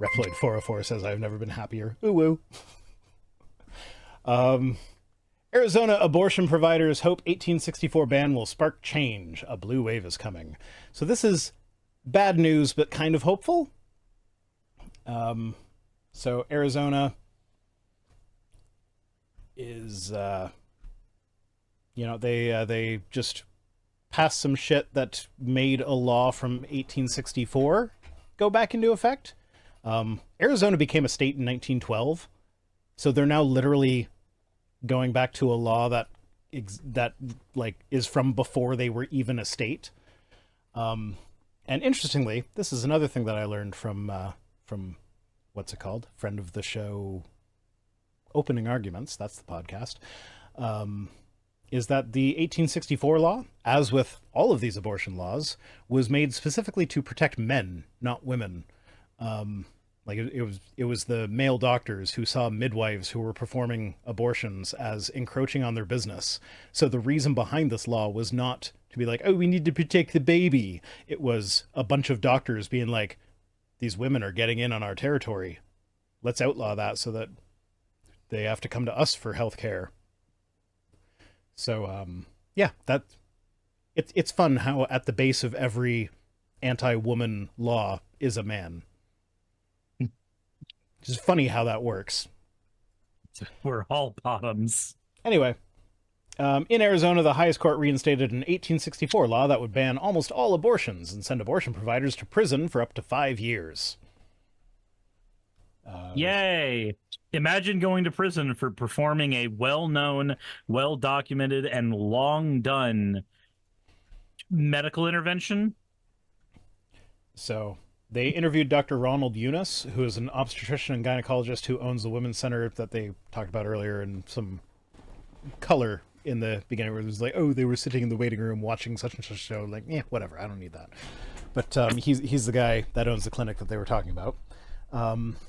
Reploid 404 says, I've never been happier. Ooh woo. Arizona abortion providers hope 1864 ban will spark change. A blue wave is coming. So this is bad news, but kind of hopeful. So Arizona is, they just passed some shit that made a law from 1864 go back into effect. Arizona became a state in 1912, so they're now literally going back to a law that is from before they were even a state. And interestingly, this is another thing that I learned from what's it called? Friend of the show, Opening Arguments. That's the podcast. Is that the 1864 law, as with all of these abortion laws, was made specifically to protect men, not women. It was the male doctors who saw midwives who were performing abortions as encroaching on their business. So the reason behind this law was not to be like, oh, we need to protect the baby. It was a bunch of doctors being like, these women are getting in on our territory. Let's outlaw that so that they have to come to us for health care. So, it's fun how at the base of every anti-woman law is a man. It's just funny how that works. We're all bottoms. Anyway, in Arizona, the highest court reinstated an 1864 law that would ban almost all abortions and send abortion providers to prison for up to 5 years. Yay! Imagine going to prison for performing a well-known, well-documented, and long-done medical intervention. So they interviewed Dr. Ronald Eunice, who is an obstetrician and gynecologist who owns the women's center that they talked about earlier, and some color in the beginning where it was like, oh, they were sitting in the waiting room watching such and such show. Like, whatever, I don't need that. But he's the guy that owns the clinic that they were talking about.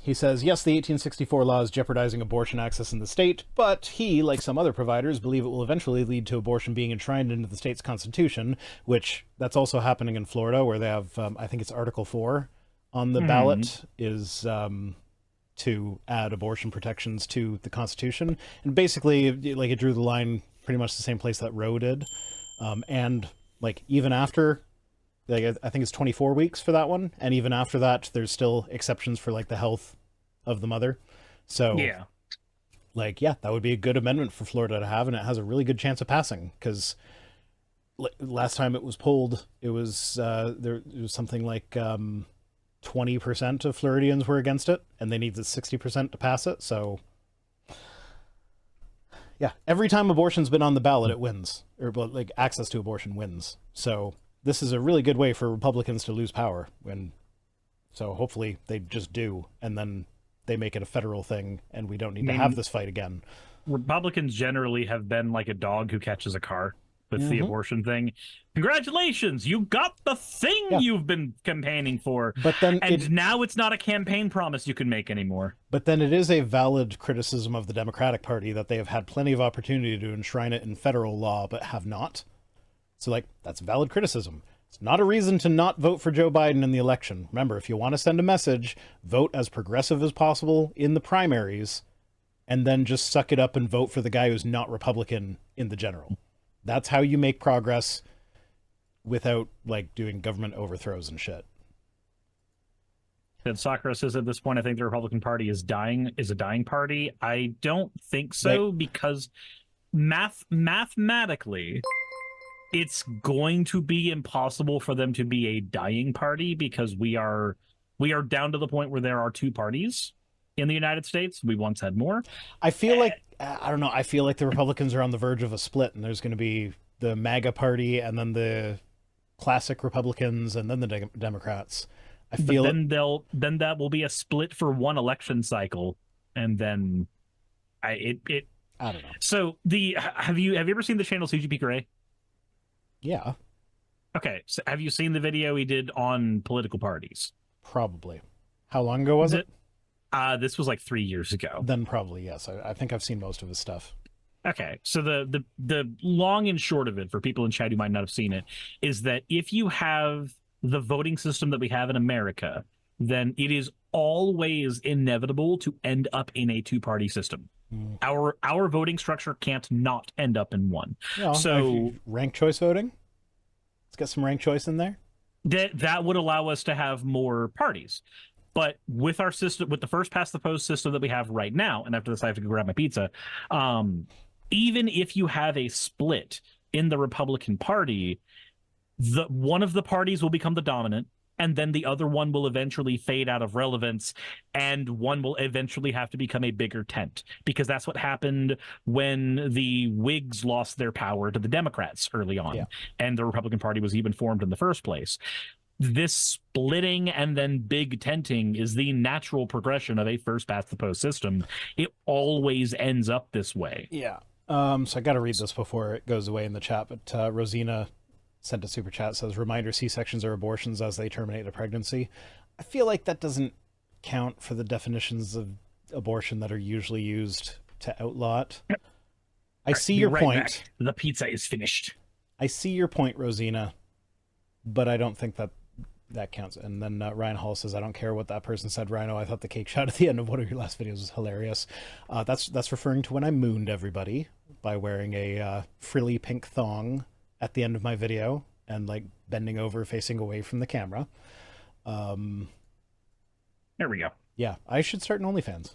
He says, yes, the 1864 law is jeopardizing abortion access in the state, but he, like some other providers, believe it will eventually lead to abortion being enshrined into the state's constitution, which that's also happening in Florida, where they have, I think it's Article 4 on the ballot is to add abortion protections to the Constitution. And basically, it drew the line pretty much the same place that Roe did. And even after, I think it's 24 weeks for that one, and even after that, there's still exceptions for the health of the mother. So yeah, that would be a good amendment for Florida to have, and it has a really good chance of passing because last time it was pulled, it was something like 20% of Floridians were against it, and they needed 60% to pass it. So yeah, every time abortion's been on the ballot, it wins, or access to abortion wins. So this is a really good way for Republicans to lose power. So hopefully they just do, and then they make it a federal thing, and we don't need to have this fight again. Republicans generally have been like a dog who catches a car with the abortion thing. Congratulations, you got the thing you've been campaigning for. But then now it's not a campaign promise you can make anymore. But then it is a valid criticism of the Democratic Party that they have had plenty of opportunity to enshrine it in federal law, but have not. So, that's valid criticism. It's not a reason to not vote for Joe Biden in the election. Remember, if you want to send a message, vote as progressive as possible in the primaries, and then just suck it up and vote for the guy who's not Republican in the general. That's how you make progress without, doing government overthrows and shit. And Sakura says at this point, I think the Republican Party is a dying party. I don't think so, because mathematically, it's going to be impossible for them to be a dying party because we are down to the point where there are two parties in the United States. We once had more. I feel I don't know. I feel like the Republicans are on the verge of a split, and there's going to be the MAGA party and then the classic Republicans and then the Democrats. But then that will be a split for one election cycle, and then I don't know. So have you ever seen the channel CGP Gray? Yeah. Okay, so have you seen the video he did on political parties? Probably. How long ago was it? This was 3 years ago. Then probably, yes. I think I've seen most of his stuff. Okay, so the long and short of it, for people in chat who might not have seen it, is that if you have the voting system that we have in America, then it is always inevitable to end up in a two-party system. Our voting structure can't not end up in one. Well, so ranked choice voting. Let's get some ranked choice in there. That would allow us to have more parties. But with our system, with the first past the post system that we have right now, and after this I have to go grab my pizza, even if you have a split in the Republican Party, one of the parties will become the dominant, and then the other one will eventually fade out of relevance, and one will eventually have to become a bigger tent, because that's what happened when the Whigs lost their power to the Democrats early on, and the Republican Party was even formed in the first place. This splitting and then big tenting is the natural progression of a first past the post system. It always ends up this way. Yeah. So I got to read this before it goes away in the chat, but Rosina sent a super chat, says, reminder, C-sections are abortions as they terminate a pregnancy. I feel like that doesn't count for the definitions of abortion that are usually used to outlaw it. I see your point. Back. The pizza is finished. I see your point, Rosina, but I don't think that counts. And then Ryan Hall says, I don't care what that person said, Rhino. I thought the cake shot at the end of one of your last videos was hilarious. That's referring to when I mooned everybody by wearing a frilly pink thong at the end of my video and like bending over facing away from the camera. There we go. Yeah, I should start an OnlyFans.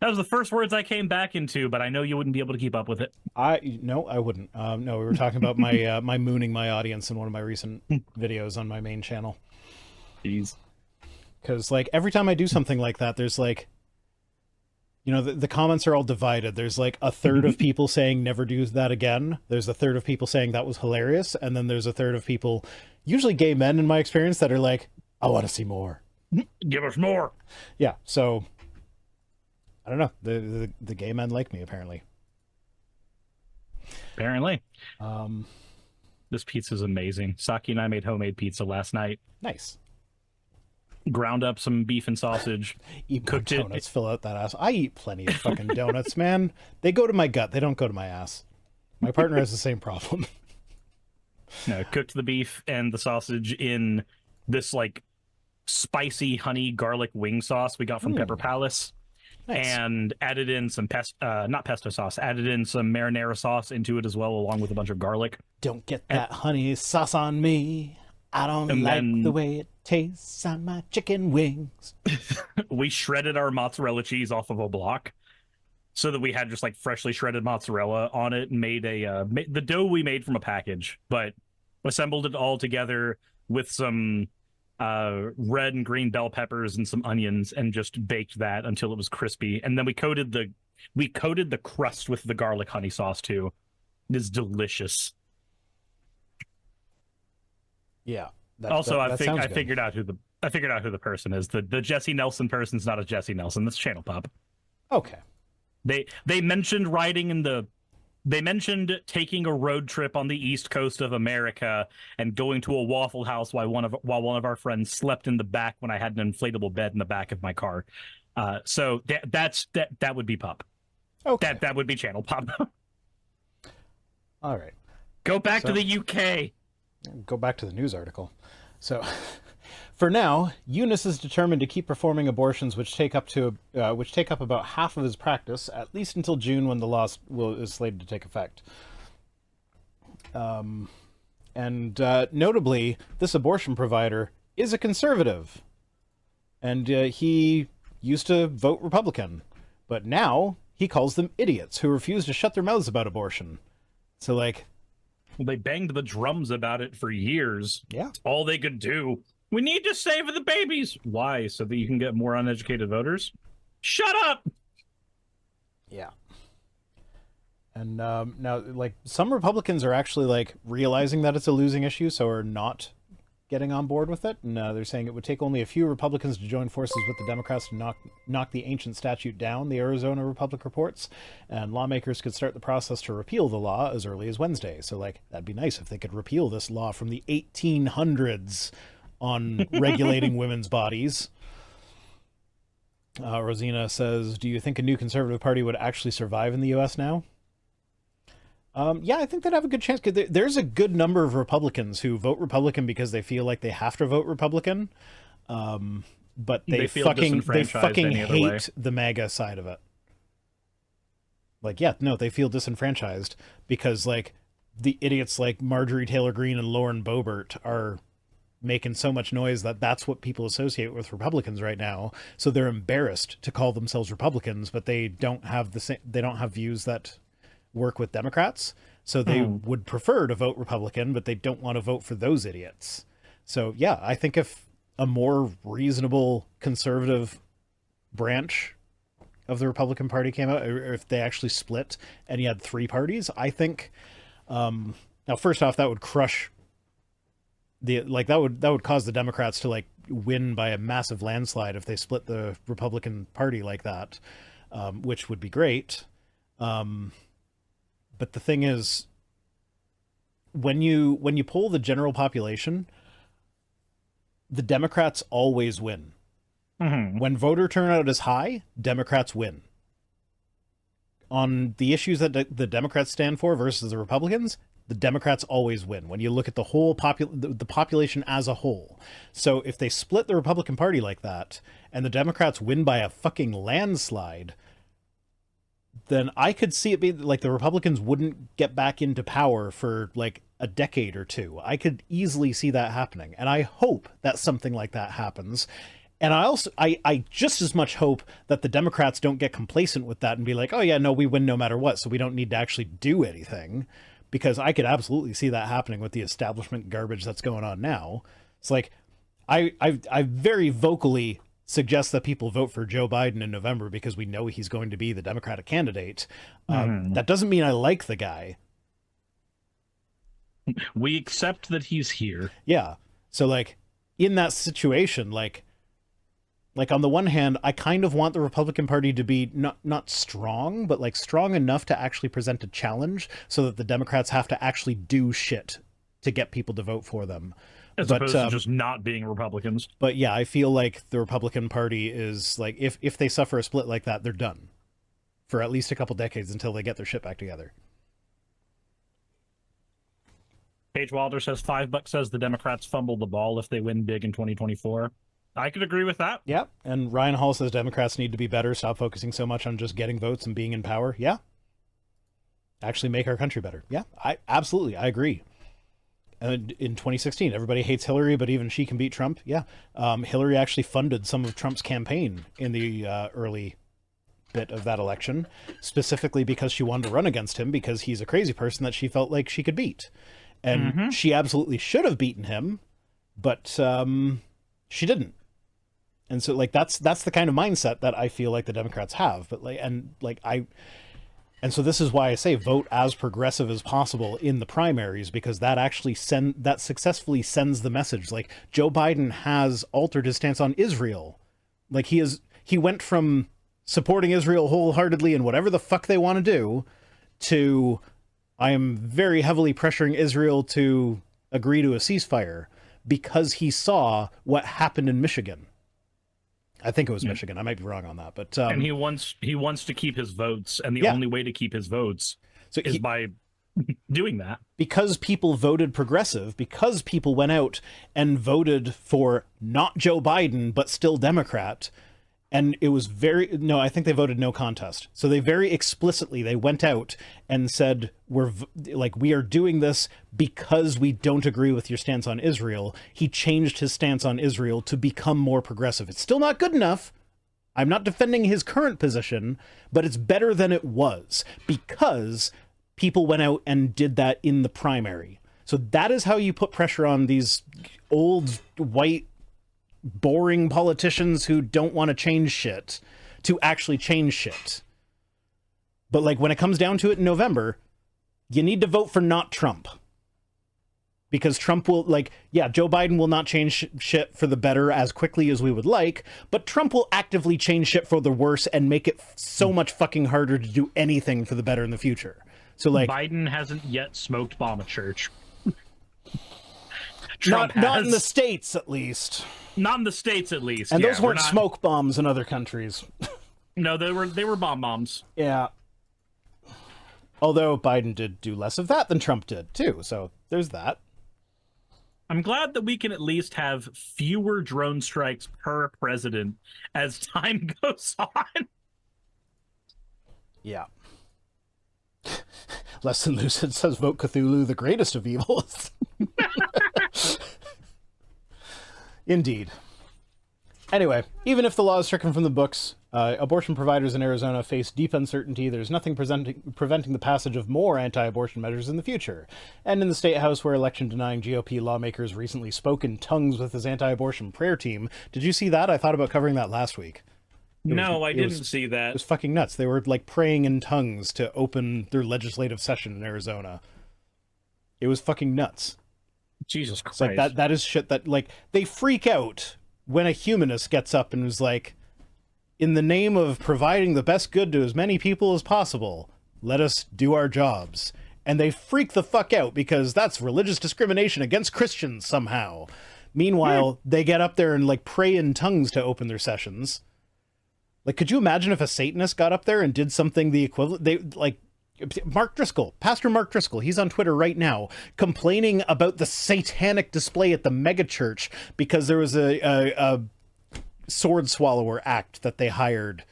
That was the first words I came back into, but I know you wouldn't be able to keep up with it. No, I wouldn't. No, we were talking about my my mooning my audience in one of my recent videos on my main channel. Jeez. Because like every time I do something like that, there's like, you know, the comments are all divided. There's like a third of people saying never do that again. There's a third of people saying that was hilarious. And then there's a third of people, usually gay men in my experience, that are like, I want to see more. Give us more. Yeah. So I don't know. The gay men like me, apparently. Apparently. This pizza's amazing. Saki and I made homemade pizza last night. Nice. Ground up some beef and sausage. Eat cooked donuts, fill out that ass. I eat plenty of fucking donuts, man. They go to my gut. They don't go to my ass. My partner has the same problem. No, cooked the beef and the sausage in this like spicy honey garlic wing sauce we got from Pepper Palace. Nice. And added in some not pesto sauce, added in some marinara sauce into it as well, along with a bunch of garlic. Don't get that honey sauce on me. I don't like the way it tastes on my chicken wings. We shredded our mozzarella cheese off of a block so that we had just like freshly shredded mozzarella on it, and made the dough we made from a package, but assembled it all together with some red and green bell peppers and some onions, and just baked that until it was crispy. And then we coated the crust with the garlic honey sauce too. It is delicious. Yeah. I figured out who the person is. The Jesse Nelson person's not a Jesse Nelson. That's Channel Pop. Okay. They mentioned They mentioned taking a road trip on the east coast of America and going to a Waffle House while one of our friends slept in the back when I had an inflatable bed in the back of my car. So that would be Pop. Okay. That would be Channel Pop. All right. Go back to the UK. Go back to the news article. So, for now, Eunice is determined to keep performing abortions, which take up about half of his practice, at least until June, when the law is slated to take effect. Notably, this abortion provider is a conservative, and he used to vote Republican, but now he calls them idiots who refuse to shut their mouths about abortion. So, like, well, they banged the drums about it for years. Yeah. It's all they could do. We need to save the babies. Why? So that you can get more uneducated voters? Shut up! Yeah. And now, like, some Republicans are actually, like, realizing that it's a losing issue, so are not getting on board with it. And they're saying it would take only a few Republicans to join forces with the Democrats to knock the ancient statute down, the Arizona Republic reports, and lawmakers could start the process to repeal the law as early as Wednesday. So, like, that'd be nice if they could repeal this law from the 1800s on regulating women's bodies. Rosina says, do you think a new conservative party would actually survive in the U.S. now? Yeah, I think they'd have a good chance. There's a good number of Republicans who vote Republican because they feel like they have to vote Republican. But They they feel fucking disenfranchised any other way. hate the MAGA side of it. Like, yeah, no, they feel disenfranchised because, like, the idiots like Marjorie Taylor Greene and Lauren Boebert are making so much noise that that's what people associate with Republicans right now. So they're embarrassed to call themselves Republicans, but they don't have they don't have views that work with Democrats. So they would prefer to vote Republican, but they don't want to vote for those idiots. So yeah, I think if a more reasonable conservative branch of the Republican Party came out, or if they actually split and you had three parties, I think now first off, that would crush that would cause the Democrats to like win by a massive landslide if they split the Republican Party like that, which would be great. But the thing is, when you poll the general population, the Democrats always win. Mm-hmm. When voter turnout is high, Democrats win. On the issues that the Democrats stand for versus the Republicans, the Democrats always win when you look at the whole the population as a whole. So if they split the Republican Party like that and the Democrats win by a fucking landslide, then I could see it be like the Republicans wouldn't get back into power for like a decade or two. I could easily see that happening. And I hope that something like that happens. And I just as much hope that the Democrats don't get complacent with that and be like, oh yeah, no, we win no matter what, so we don't need to actually do anything. Because I could absolutely see that happening with the establishment garbage that's going on now. It's like, I very vocally suggest that people vote for Joe Biden in November because we know he's going to be the Democratic candidate. That doesn't mean I like the guy. We accept that he's here. Yeah. So like in that situation, like on the one hand, I kind of want the Republican Party to be not strong, but like strong enough to actually present a challenge so that the Democrats have to actually do shit to get people to vote for them. As opposed to just not being Republicans. But yeah, I feel like the Republican Party is like, if they suffer a split like that, they're done for at least a couple decades until they get their shit back together. Paige Wilder says $5 says the Democrats fumble the ball if they win big in 2024. I could agree with that. Yeah. And Ryan Hall says Democrats need to be better. Stop focusing so much on just getting votes and being in power. Yeah. Actually make our country better. Yeah, I agree. And in 2016, everybody hates Hillary, but even she can beat Trump. Yeah. Hillary actually funded some of Trump's campaign in the early bit of that election, specifically because she wanted to run against him because he's a crazy person that she felt like she could beat. And she absolutely should have beaten him, but she didn't. And so like that's the kind of mindset that I feel like the Democrats have. But so this is why I say vote as progressive as possible in the primaries, because that actually successfully sends the message. Like Joe Biden has altered his stance on Israel. Like he went from supporting Israel wholeheartedly and whatever the fuck they want to do to I am very heavily pressuring Israel to agree to a ceasefire because he saw what happened in Michigan. I think it was Michigan. I might be wrong on that, but and he wants to keep his votes, and the only way to keep his votes is by doing that. Because people voted progressive, because people went out and voted for not Joe Biden but still Democrat, and it was I think they voted no contest. So they very explicitly they went out and said we are doing this because we don't agree with your stance on Israel. He changed his stance on Israel to become more progressive. It's still not good enough. I'm not defending his current position, but it's better than it was because people went out and did that in the primary. So that is how you put pressure on these old white boring politicians who don't want to change shit to actually change shit. But like when it comes down to it in November, you need to vote for not Trump. Because Trump will Joe Biden will not change shit for the better as quickly as we would like, but Trump will actively change shit for the worse and make it so much fucking harder to do anything for the better in the future. So like Biden hasn't yet smoked bomb a church. Not in the States, at least. Not in the States, at least. And those weren't smoke bombs in other countries. No, they were bomb bombs. Yeah. Although Biden did do less of that than Trump did, too. So there's that. I'm glad that we can at least have fewer drone strikes per president as time goes on. Yeah. Less Than Lucid says vote Cthulhu, the greatest of evils. Indeed. Anyway, even if the law is stricken from the books, abortion providers in Arizona face deep uncertainty. There's nothing preventing the passage of more anti-abortion measures in the future. And in the State House, where election-denying GOP lawmakers recently spoke in tongues with his anti-abortion prayer team. Did you see that? I thought about covering that last week. I didn't see that. It was fucking nuts. They were, like, praying in tongues to open their legislative session in Arizona. It was fucking nuts. Jesus Christ. It's like, that is shit that, like, they freak out when a humanist gets up and was like, in the name of providing the best good to as many people as possible, let us do our jobs. And they freak the fuck out because that's religious discrimination against Christians somehow. Meanwhile, they get up there and, like, pray in tongues to open their sessions. Like, could you imagine if a Satanist got up there and did something the equivalent? They, like, Mark Driscoll, Pastor Mark Driscoll, he's on Twitter right now complaining about the satanic display at the megachurch because there was a sword swallower act that they hired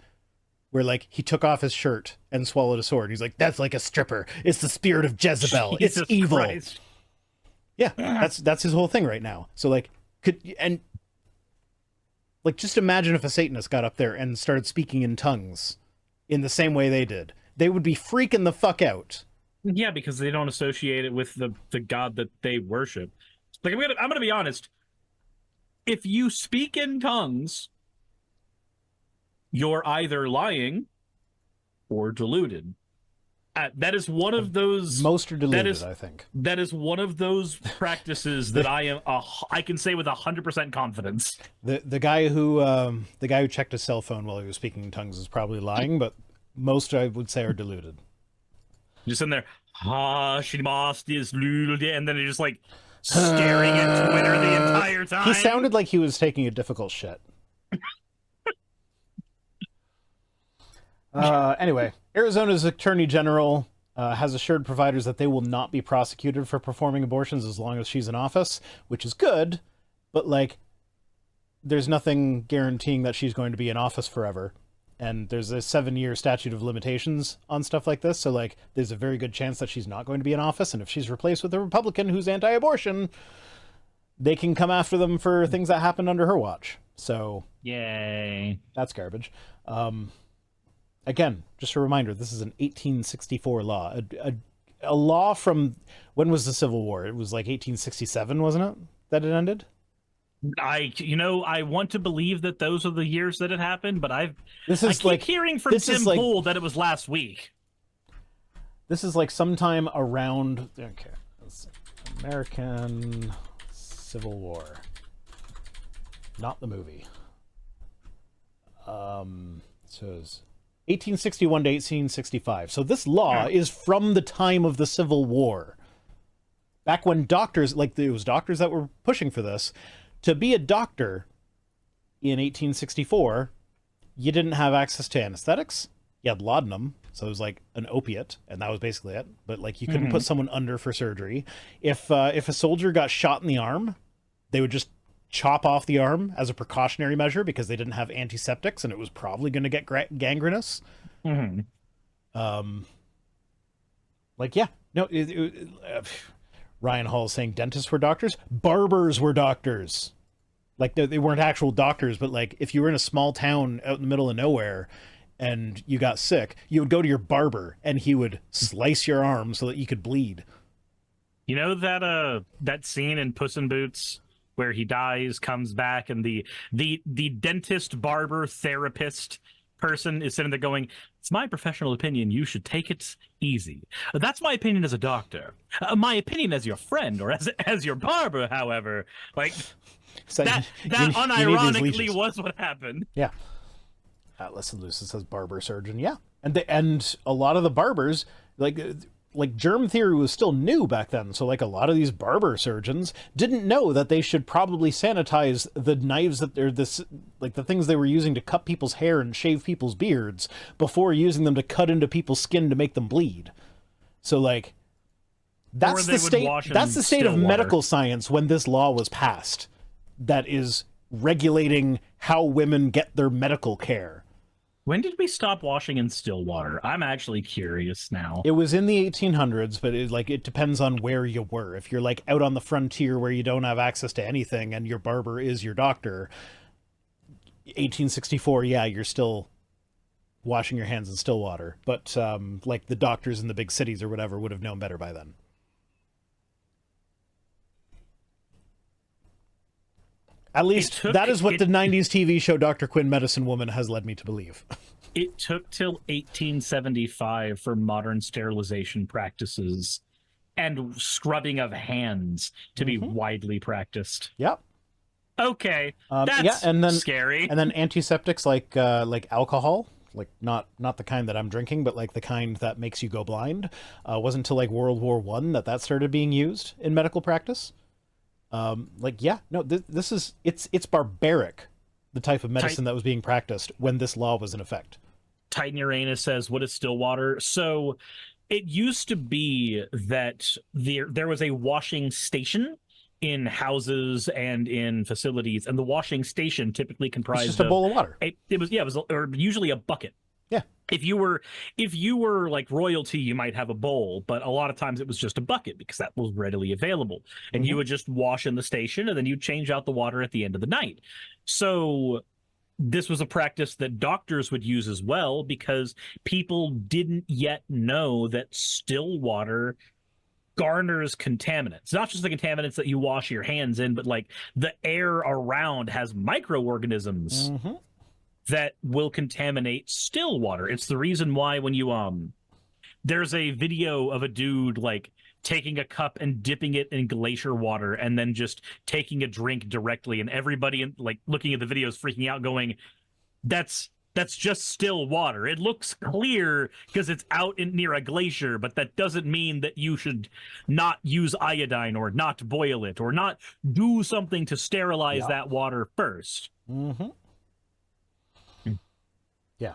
where, like, he took off his shirt and swallowed a sword. He's like, that's like a stripper. It's the spirit of Jezebel. Jesus it's evil. Christ. Yeah, that's his whole thing right now. So, like, just imagine if a Satanist got up there and started speaking in tongues in the same way they did. They would be freaking the fuck out. Yeah, because they don't associate it with the god that they worship. Like, I'm gonna be honest. If you speak in tongues, you're either lying or deluded. That is one of those. Most are deluded, I think. That is one of those practices that I can say with 100% confidence. The guy who checked his cell phone while he was speaking in tongues is probably lying, but most I would say are deluded. Just in there, and then you're just like staring at Twitter the entire time. He sounded like he was taking a difficult shit. Anyway, Arizona's Attorney General has assured providers that they will not be prosecuted for performing abortions as long as she's in office, which is good, but, like, there's nothing guaranteeing that she's going to be in office forever. And there's a 7-year statute of limitations on stuff like this, so, like, there's a very good chance that she's not going to be in office, and if she's replaced with a Republican who's anti-abortion, they can come after them for things that happened under her watch. So, yay. That's garbage. Again, just a reminder, this is an 1864 law. A law from, when was the Civil War? It was like 1867, wasn't it, that it ended? I want to believe that those are the years that it happened, but I keep like hearing from Tim Pool that it was last week. This is like sometime around, okay, let's see, American Civil War. Not the movie. So it's 1861 to 1865. So this law is from the time of the Civil War. Back when doctors, like, it was doctors that were pushing for this. To be a doctor in 1864, you didn't have access to anesthetics. You had laudanum, so it was like an opiate, and that was basically it. But, like, you couldn't put someone under for surgery. If a soldier got shot in the arm, they would just chop off the arm as a precautionary measure because they didn't have antiseptics, and it was probably going to get gangrenous. Ryan Hall is saying dentists were doctors. Barbers were doctors. Like, they weren't actual doctors, but, like, if you were in a small town out in the middle of nowhere and you got sick, you would go to your barber and he would slice your arm so that you could bleed. You know that scene in Puss in Boots where he dies, comes back, and the dentist, barber, therapist person is sitting there going, "It's my professional opinion, you should take it easy. That's my opinion as a doctor. My opinion as your friend or as your barber, however." Like, so that unironically was what happened. Yeah. Atlas and Lucid says barber surgeon. Yeah. And a lot of the barbers, like germ theory was still new back then. So, like, a lot of these barber surgeons didn't know that they should probably sanitize the knives that they're the things they were using to cut people's hair and shave people's beards before using them to cut into people's skin to make them bleed. So, like, That's they the would state. wash in That's the state of still water. medical science when this law was passed. That is regulating how women get their medical care. When did we stop washing in still water? I'm actually curious now. It was in the 1800s, but it depends on where you were. If you're like out on the frontier where you don't have access to anything and your barber is your doctor, 1864, yeah, you're still washing your hands in still water. But like the doctors in the big cities or whatever would have known better by then. At least that is what the 90s TV show Dr. Quinn Medicine Woman has led me to believe. It took till 1875 for modern sterilization practices and scrubbing of hands to be widely practiced. Yep. Okay, that's and then, scary. And then antiseptics like alcohol, like not the kind that I'm drinking, but like the kind that makes you go blind, wasn't until like World War I that started being used in medical practice. This is it's barbaric, the type of medicine that was being practiced when this law was in effect. Titan Uranus says, what is still water? So it used to be that there was a washing station in houses and in facilities, and the washing station typically comprised just a bowl of water. It was usually a bucket. Yeah. If you were like royalty, you might have a bowl, but a lot of times it was just a bucket because that was readily available. And you would just wash in the station and then you change out the water at the end of the night. So this was a practice that doctors would use as well because people didn't yet know that still water garners contaminants. Not just the contaminants that you wash your hands in, but like the air around has microorganisms that will contaminate still water. It's the reason why when you there's a video of a dude like taking a cup and dipping it in glacier water and then just taking a drink directly, and everybody like looking at the videos freaking out going, that's just still water. It looks clear because it's out near a glacier, but that doesn't mean that you should not use iodine or not boil it or not do something to sterilize that water first. Yeah.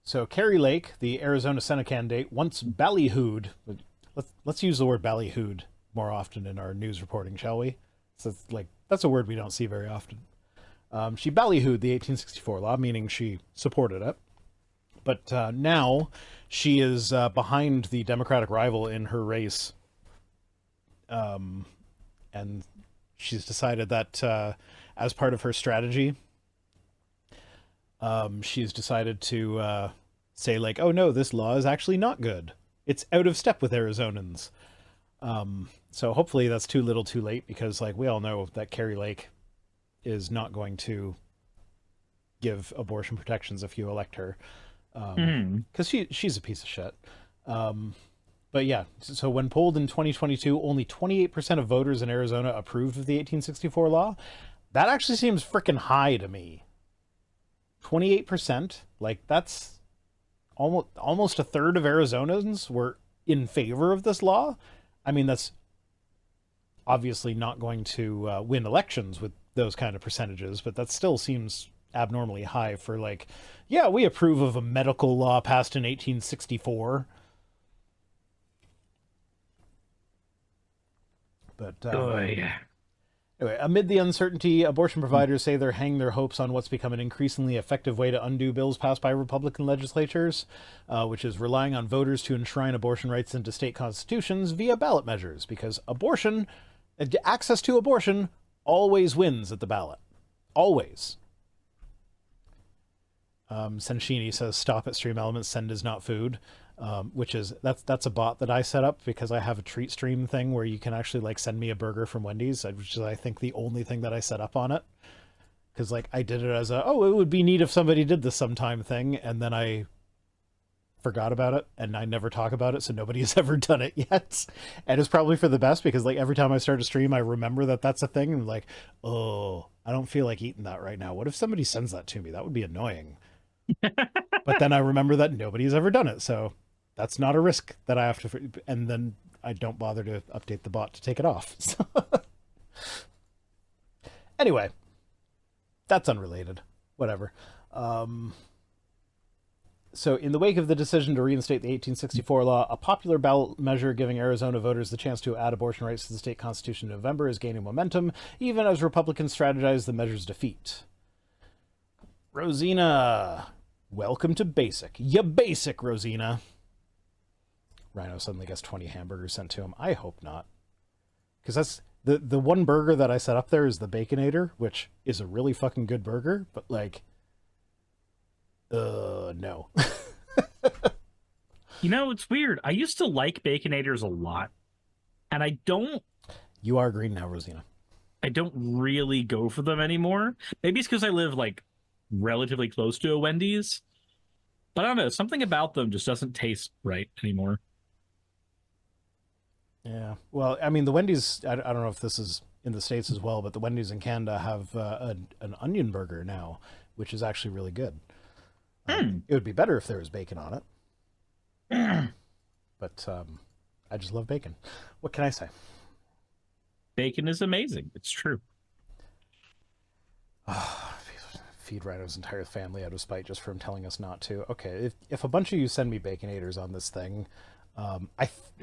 So Cary Lake, the Arizona Senate candidate, once ballyhooed. Let's use the word ballyhooed more often in our news reporting, shall we? So it's like that's a word we don't see very often. She ballyhooed the 1864 law, meaning she supported it. But now she is behind the Democratic rival in her race. And she's decided that as part of her strategy, she's decided to say like, oh no, this law is actually not good. It's out of step with Arizonans. So hopefully that's too little too late, because like we all know that Cary Lake is not going to give abortion protections if you elect her. Because she's a piece of shit. But yeah, so when polled in 2022, only 28% of voters in Arizona approved of the 1864 law. That actually seems freaking high to me. 28%, like that's almost a third of Arizonans were in favor of this law. I mean, that's obviously not going to win elections with those kind of percentages, but that still seems abnormally high for like, yeah, we approve of a medical law passed in 1864. But anyway, amid the uncertainty, abortion providers say they're hanging their hopes on what's become an increasingly effective way to undo bills passed by Republican legislatures, which is relying on voters to enshrine abortion rights into state constitutions via ballot measures, because access to abortion always wins at the ballot. Always. Senini says, stop at Stream Elements, send is not food. Which is that's a bot that I set up because I have a treat stream thing where you can actually like send me a burger from Wendy's, which is I think the only thing that I set up on it, because like I did it as it would be neat if somebody did this sometime thing, and then I forgot about it and I never talk about it, so nobody has ever done it yet. And it's probably for the best, because like every time I start a stream I remember that that's a thing, and I'm like, oh, I don't feel like eating that right now. What if somebody sends that to me? That would be annoying. But then I remember that nobody's ever done it, so that's not a risk that I have to, and then I don't bother to update the bot to take it off. So anyway, that's unrelated. Whatever. So, in the wake of the decision to reinstate the 1864 law, a popular ballot measure giving Arizona voters the chance to add abortion rights to the state constitution in November is gaining momentum, even as Republicans strategize the measure's defeat. Rosina, welcome to Basic. Ya basic, Rosina. Rhino suddenly gets 20 hamburgers sent to him. I hope not. Because that's... The one burger that I set up there is the Baconator, which is a really fucking good burger, but, like... no. You know, it's weird. I used to like Baconators a lot, and I don't... You are green now, Rosina. I don't really go for them anymore. Maybe it's because I live, like, relatively close to a Wendy's. But I don't know, something about them just doesn't taste right anymore. Yeah. Well, I mean, the Wendy's, I don't know if this is in the States as well, but the Wendy's in Canada have an onion burger now, which is actually really good. It would be better if there was bacon on it. But I just love bacon. What can I say? Bacon is amazing. It's true. Feed Rhino's entire family out of spite just for him telling us not to. Okay, if a bunch of you send me Baconators on this thing,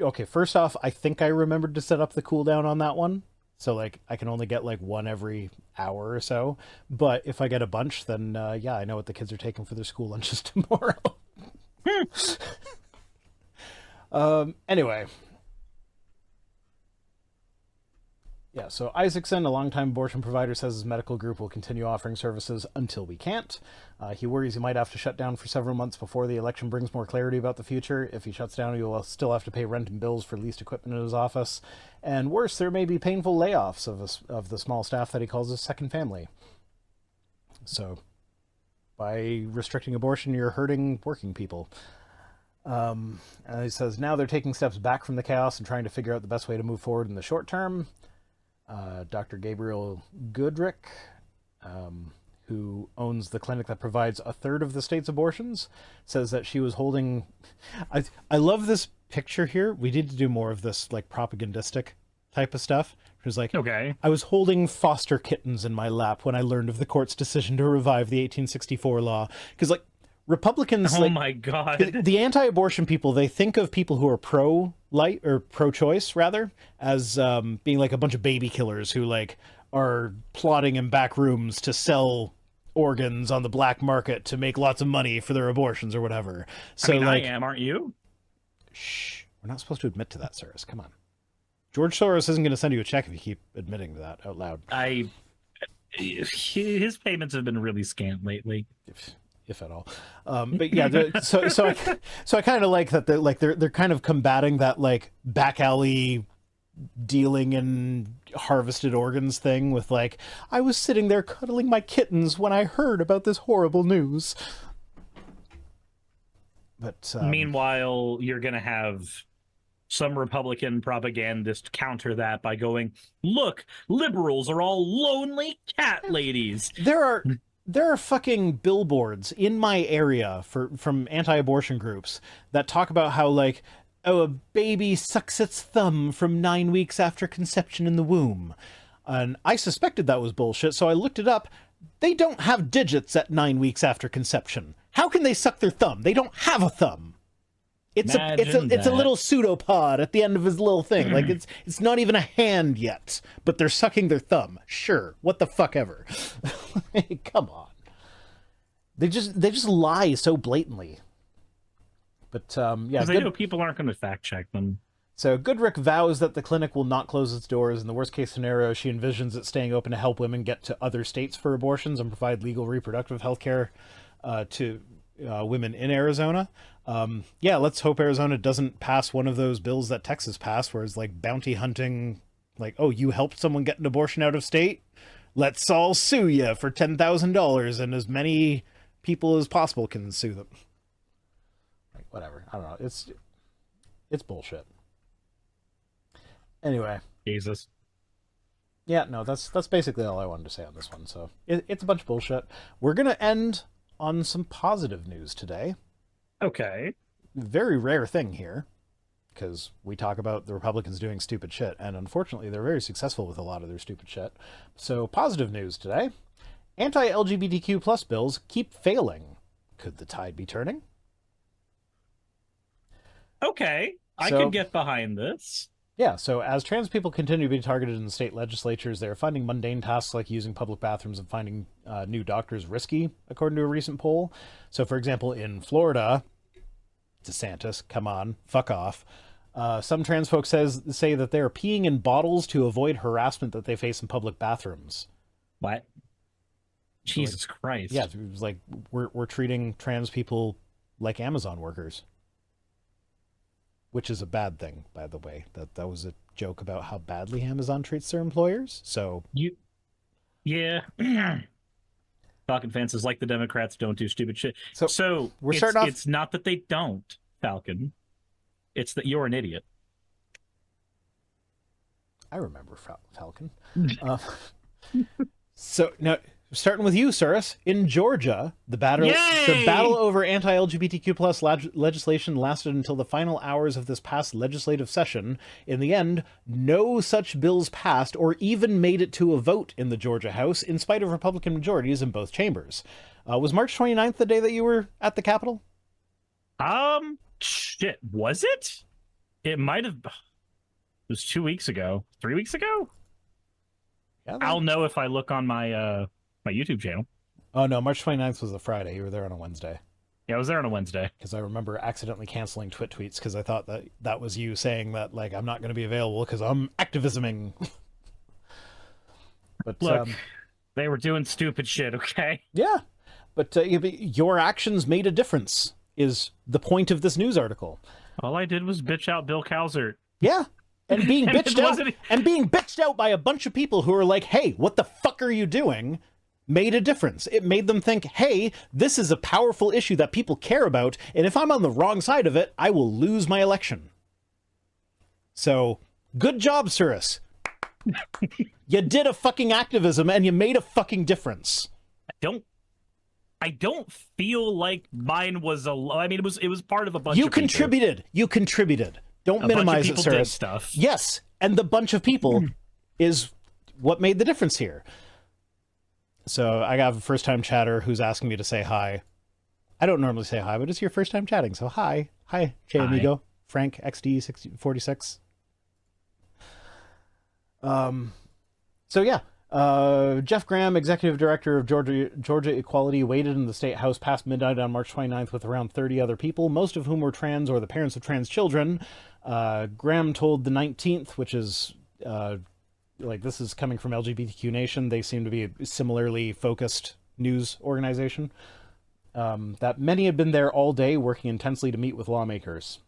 okay, first off, I think I remembered to set up the cooldown on that one. So, like, I can only get, like, one every hour or so. But if I get a bunch, then, yeah, I know what the kids are taking for their school lunches tomorrow. Anyway. Yeah, so Isaacson, a longtime abortion provider, says his medical group will continue offering services until we can't. He worries he might have to shut down for several months before the election brings more clarity about the future. If he shuts down, he will still have to pay rent and bills for leased equipment in his office. And worse, there may be painful layoffs of the small staff that he calls his second family. So, by restricting abortion, you're hurting working people. And he says now they're taking steps back from the chaos and trying to figure out the best way to move forward in the short term. Dr. Gabriel Goodrick, who owns the clinic that provides a third of the state's abortions, says that she was holding... I love this picture here. We need to do more of this, like, propagandistic type of stuff. She was like, okay, I was holding foster kittens in my lap when I learned of the court's decision to revive the 1864 law. Because, like, Republicans... Oh, like, my God. The anti-abortion people, they think of people who are pro-life, or pro-choice, rather, as being, like, a bunch of baby killers who, like, are plotting in back rooms to sell organs on the black market to make lots of money for their abortions or whatever. So, I mean, like, I am, aren't you? Shh. We're not supposed to admit to that, Suris. Come on. George Soros isn't going to send you a check if you keep admitting to that out loud. His payments have been really scant lately. If at all. But yeah, so I kind of like that they're kind of combating that, like, back alley dealing in harvested organs thing with, like, I was sitting there cuddling my kittens when I heard about this horrible news. But meanwhile, you're going to have some Republican propagandist counter that by going, look, liberals are all lonely cat ladies. There are fucking billboards in my area from anti-abortion groups that talk about how, like, oh, a baby sucks its thumb from 9 weeks after conception in the womb. And I suspected that was bullshit, so I looked it up. They don't have digits at 9 weeks after conception. How can they suck their thumb? They don't have a thumb. It's a little pseudopod at the end of his little thing. Like, it's not even a hand yet, but they're sucking their thumb. Sure, what the fuck ever. Come on. They just lie so blatantly. But yeah, because they know people aren't going to fact check them. So Goodrick vows that the clinic will not close its doors. In the worst case scenario, she envisions it staying open to help women get to other states for abortions and provide legal reproductive health care to women in Arizona. Yeah, let's hope Arizona doesn't pass one of those bills that Texas passed, where it's like bounty hunting, like, oh, you helped someone get an abortion out of state? Let's all sue you for $10,000, and as many people as possible can sue them. Like, whatever. I don't know. It's bullshit. Anyway. Jesus. Yeah, no, that's basically all I wanted to say on this one. So it's a bunch of bullshit. We're going to end on some positive news today. Okay. Very rare thing here, because we talk about the Republicans doing stupid shit, and unfortunately they're very successful with a lot of their stupid shit. So positive news today. Anti-LGBTQ plus bills keep failing. Could the tide be turning? Okay, I So- could get behind this. Yeah, so as trans people continue to be targeted in state legislatures, they are finding mundane tasks like using public bathrooms and finding new doctors risky, according to a recent poll. So, for example, in Florida, DeSantis, come on, fuck off. Some trans folks say that they are peeing in bottles to avoid harassment that they face in public bathrooms. What? Jesus Christ. Yeah, it was like we're treating trans people like Amazon workers. Which is a bad thing, by the way. That was a joke about how badly Amazon treats their employers. So Yeah. Falcon fans is like the Democrats don't do stupid shit. So we're starting off. It's not that they don't, Falcon. It's that you're an idiot. I remember Falcon. So now, starting with you, Suris, in Georgia, the battle over anti-LGBTQ plus legislation lasted until the final hours of this past legislative session. In the end, no such bills passed or even made it to a vote in the Georgia House, in spite of Republican majorities in both chambers. Was March 29th the day that you were at the Capitol? Shit, was it? It might have. It was 2 weeks ago, 3 weeks ago. Yeah, I'll know if I look on my my YouTube channel. Oh no, March 29th was a Friday. You were there on a Wednesday. Yeah, I was there on a Wednesday. Because I remember accidentally canceling twit tweets because I thought that was you saying that, like, I'm not going to be available because I'm activisming. But look, they were doing stupid shit, okay? Yeah, but your actions made a difference is the point of this news article. All I did was bitch out Bill Calzert. Yeah. And being bitched out by a bunch of people who are like, hey, what the fuck are you doing? Made a difference. It made them think, hey, this is a powerful issue that people care about, and if I'm on the wrong side of it, I will lose my election. So, good job, Suris. You did a fucking activism and you made a fucking difference. I don't feel like mine was I mean, it was part of a bunch You of people. You contributed. Don't minimize it, Suris. Stuff. Yes, and the bunch of people is what made the difference here. So I got a first-time chatter who's asking me to say hi. I don't normally say hi, but it's your first time chatting, so hi. Hi, Che Amigo. Frank, XD46. So yeah, Jeff Graham, executive director of Georgia Equality, waited in the state house past midnight on March 29th with around 30 other people, most of whom were trans or the parents of trans children. Graham told the 19th, which is this is coming from LGBTQ Nation. They seem to be a similarly focused news organization. That many had been there all day working intensely to meet with lawmakers.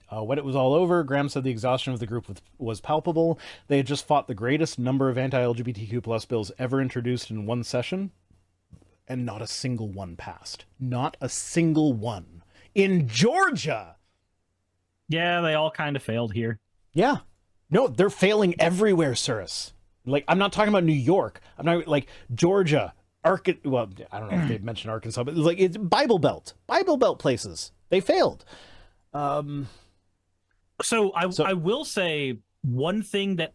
When it was all over, Graham said the exhaustion of the group was palpable. They had just fought the greatest number of anti-LGBTQ plus bills ever introduced in one session, and not a single one passed. Not a single one. In Georgia! Yeah, they all kind of failed here. Yeah. No, they're failing everywhere, Suris. Like, I'm not talking about New York. I'm not, like, Georgia, well, I don't know if they've mentioned Arkansas, but, like, it's Bible Belt places. They failed. So I will say one thing that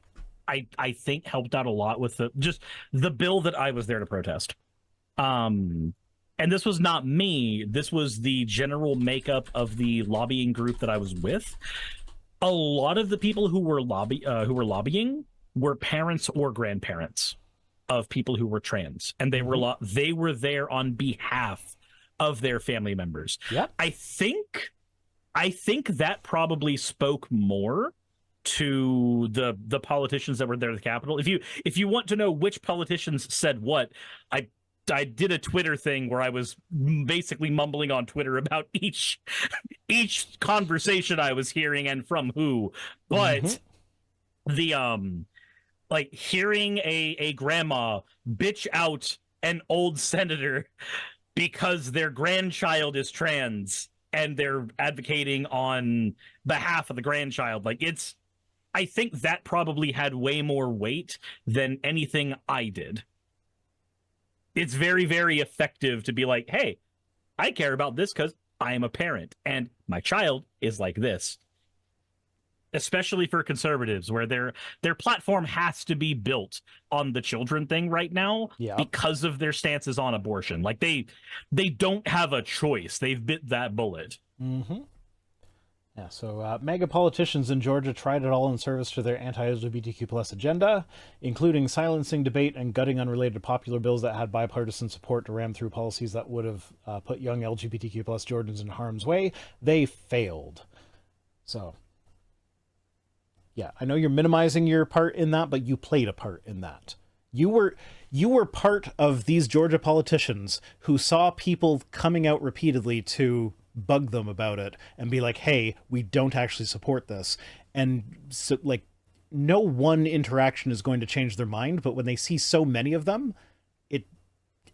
I think helped out a lot with the bill that I was there to protest. And this was not me. This was the general makeup of the lobbying group that I was with. A lot of the people who were lobbying were parents or grandparents of people who were trans, and they were there on behalf of their family members. Yeah, I think that probably spoke more to the politicians that were there at the Capitol. If you want to know which politicians said what, I did a Twitter thing where I was basically mumbling on Twitter about each conversation I was hearing and from who. But the like hearing a grandma bitch out an old senator because their grandchild is trans and they're advocating on behalf of the grandchild, I think that probably had way more weight than anything I did. It's very, very effective to be like, hey, I care about this because I am a parent and my child is like this. Especially for conservatives, where their platform has to be built on the children thing right now because of their stances on abortion. Like they don't have a choice. They've bit that bullet. Mm-hmm. Yeah, so mega politicians in Georgia tried it all in service to their anti-LGBTQ plus agenda, including silencing debate and gutting unrelated popular bills that had bipartisan support to ram through policies that would have put young LGBTQ plus Georgians in harm's way. They failed. So, yeah, I know you're minimizing your part in that, but you played a part in that. You were part of these Georgia politicians who saw people coming out repeatedly to bug them about it and be like, hey, we don't actually support this. And so, like, no one interaction is going to change their mind, but when they see so many of them, it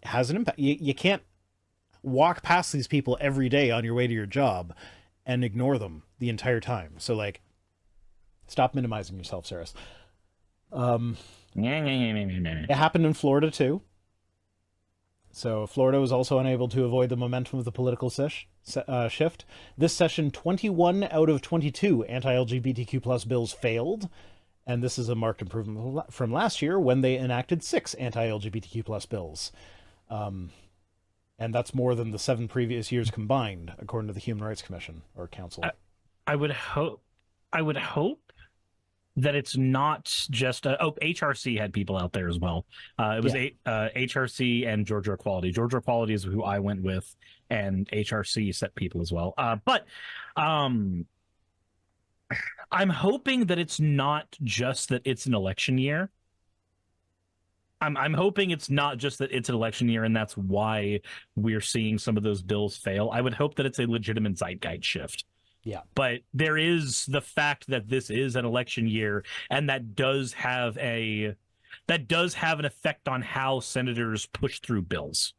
has an impact. You can't walk past these people every day on your way to your job and ignore them the entire time. So, like, stop minimizing yourself, Suris. It happened in Florida too. So Florida was also unable to avoid the momentum of the political shift. This session, 21 out of 22 anti-LGBTQ plus bills failed, and this is a marked improvement from last year when they enacted 6 anti-LGBTQ plus bills. And that's more than the 7 previous years combined, according to the Human Rights Commission or Council. I would hope that it's not just HRC had people out there as well. It was HRC and Georgia Equality. Georgia Equality is who I went with, and HRC set people as well. But I'm hoping that it's not just that it's an election year. I'm hoping it's not just that it's an election year and that's why we're seeing some of those bills fail. I would hope that it's a legitimate zeitgeist shift. Yeah. But there is the fact that this is an election year, and that does have an effect on how senators push through bills.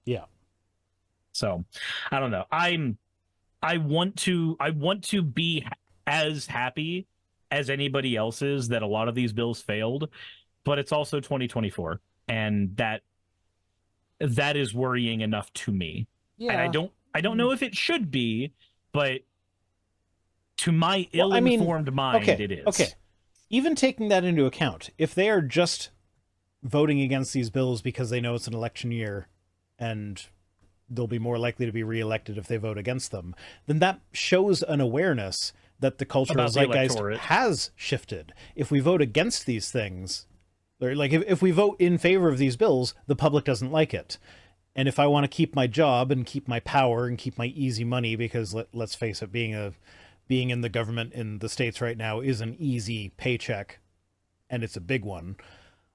Yeah. So, I don't know. I want to be as happy as anybody else is that a lot of these bills failed, but it's also 2024, and that is worrying enough to me. Yeah. And I don't know if it should be, but to my ill-informed mind, it is. Okay. Even taking that into account, if they are just voting against these bills because they know it's an election year and they'll be more likely to be reelected if they vote against them, then that shows an awareness that the cultural zeitgeist has shifted. If we vote against these things, or like if we vote in favor of these bills, the public doesn't like it. And if I want to keep my job and keep my power and keep my easy money, because let's face it, being in the government in the States right now is an easy paycheck, and it's a big one.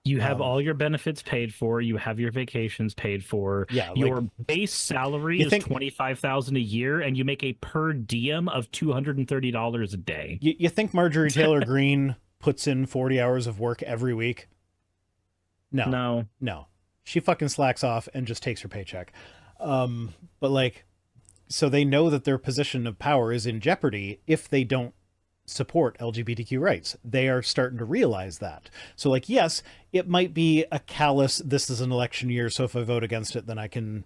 You have all your benefits paid for. You have your vacations paid for. Yeah, your base salary is $25,000 a year, and you make a per diem of $230 a day. You think Marjorie Taylor Greene puts in 40 hours of work every week? No. She fucking slacks off and just takes her paycheck. But like, so they know that their position of power is in jeopardy if they don't support LGBTQ rights. They are starting to realize that. So like, yes, it might be a callous, this is an election year, so if I vote against it, then I can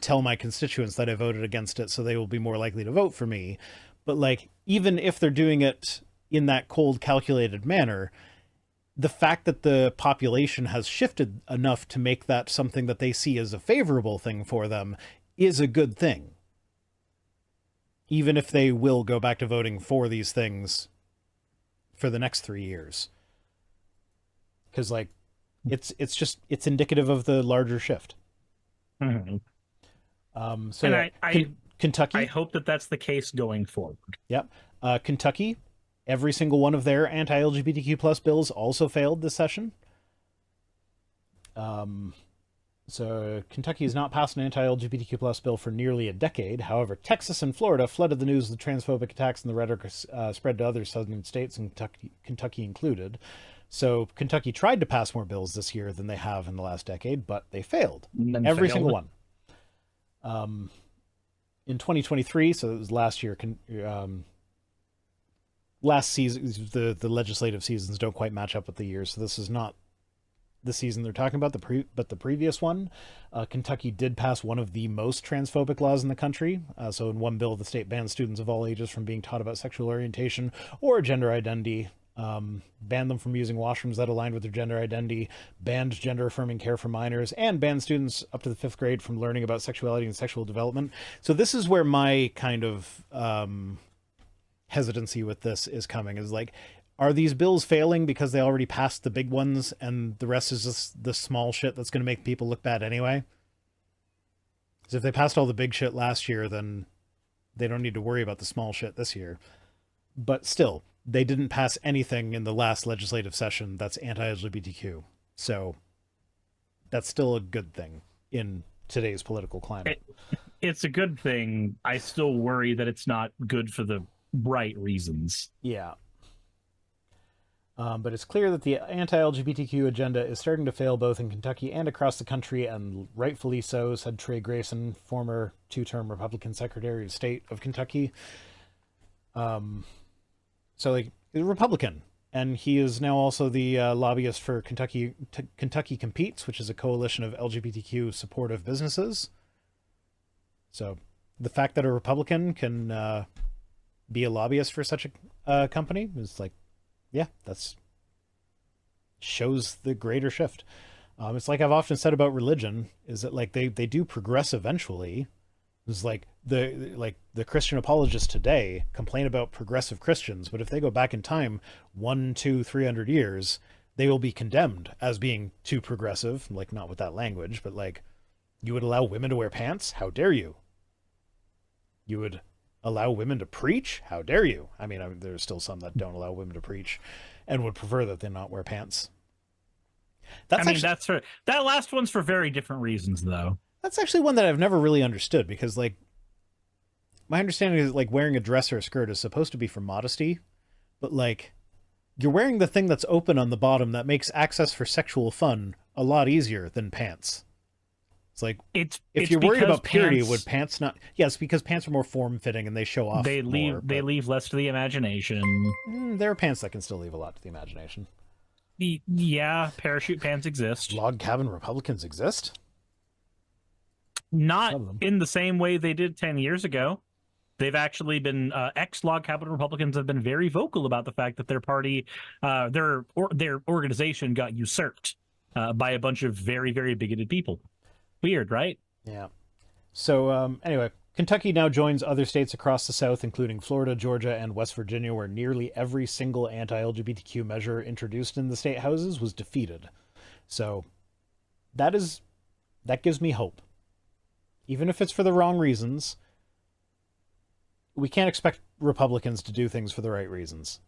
tell my constituents that I voted against it, so they will be more likely to vote for me. But like, even if they're doing it in that cold, calculated manner, the fact that the population has shifted enough to make that something that they see as a favorable thing for them is a good thing. Even if they will go back to voting for these things for the next 3 years. Because, like, it's indicative of the larger shift. Mm-hmm. Kentucky. I hope that that's the case going forward. Yep. Kentucky, every single one of their anti-LGBTQ plus bills also failed this session. So Kentucky has not passed an anti-LGBTQ plus bill for nearly a decade. However, Texas and Florida flooded the news with transphobic attacks, and the rhetoric spread to other southern states, and Kentucky included. So Kentucky tried to pass more bills this year than they have in the last decade, but they failed. Every single one. In 2023, so it was last year, last season, the legislative seasons don't quite match up with the years, so this is not the season they're talking about, but the previous one. Kentucky did pass one of the most transphobic laws in the country. So in one bill, the state banned students of all ages from being taught about sexual orientation or gender identity, banned them from using washrooms that aligned with their gender identity, banned gender-affirming care for minors, and banned students up to the 5th grade from learning about sexuality and sexual development. So this is where my kind of hesitancy with this is coming, is like, are these bills failing because they already passed the big ones and the rest is just the small shit that's going to make people look bad anyway? Because if they passed all the big shit last year, then they don't need to worry about the small shit this year. But still, they didn't pass anything in the last legislative session that's anti-LGBTQ. So that's still a good thing in today's political climate. It's a good thing. I still worry that it's not good for the right reasons. Yeah. But it's clear that the anti-LGBTQ agenda is starting to fail both in Kentucky and across the country, and rightfully so, said Trey Grayson, former 2-term Republican Secretary of State of Kentucky. So, like, he's a Republican, and he is now also the lobbyist for Kentucky Competes, which is a coalition of LGBTQ supportive businesses. So, the fact that a Republican can be a lobbyist for such a company is like, yeah, that's shows the greater shift. It's like I've often said about religion, is that like they do progress eventually. It's like the Christian apologists today complain about progressive Christians, but if they go back in time 100, 200, 300 years, they will be condemned as being too progressive. Like, not with that language, but like, you would allow women to wear pants? How dare you? You would allow women to preach? How dare you? I mean, there's still some that don't allow women to preach and would prefer that they not wear pants. That's that last one's for very different reasons, though. That's actually one that I've never really understood, because like, my understanding is like wearing a dress or a skirt is supposed to be for modesty, but like, you're wearing the thing that's open on the bottom that makes access for sexual fun a lot easier than pants. It's like, if you're worried about purity, would pants not? Yes, because pants are more form-fitting and they show off. They leave less to the imagination. There are pants that can still leave a lot to the imagination. Yeah, parachute pants exist. Log cabin Republicans exist? Not in the same way they did 10 years ago. They've actually been ex-log cabin Republicans have been very vocal about the fact that their party, their organization got usurped by a bunch of very, very bigoted people. Weird, right? Yeah. So anyway, Kentucky now joins other states across the South, including Florida, Georgia, and West Virginia, where nearly every single anti-LGBTQ measure introduced in the state houses was defeated. So that gives me hope. Even if it's for the wrong reasons, we can't expect Republicans to do things for the right reasons.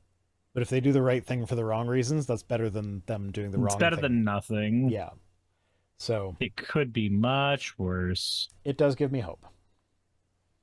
But if they do the right thing for the wrong reasons, that's better than them doing the wrong thing. It's better than nothing. Yeah. So it could be much worse. It does give me hope.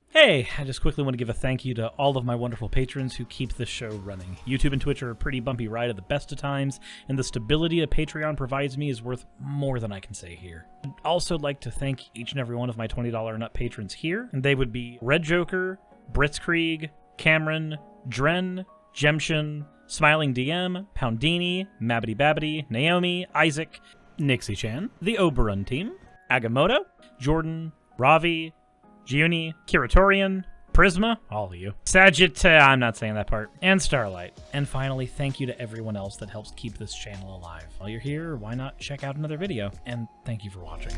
Hey, I just quickly want to give a thank you to all of my wonderful patrons who keep this show running. YouTube and Twitch are a pretty bumpy ride at the best of times, and the stability a Patreon provides me is worth more than I can say here. I'd also like to thank each and every one of my $20 and up patrons here, and they would be Red Joker, Britzkrieg, Cameron, Dren, Jemshin, Smiling DM, Poundini, Mabbity Babbity, Naomi, Isaac, Nixie Chan, the Oberon team, Agamotto, Jordan, Ravi, Giuni, Kiratorian, Prisma, all of you, I'm not saying that part, and Starlight. And finally, thank you to everyone else that helps keep this channel alive. While you're here, why not check out another video? And thank you for watching.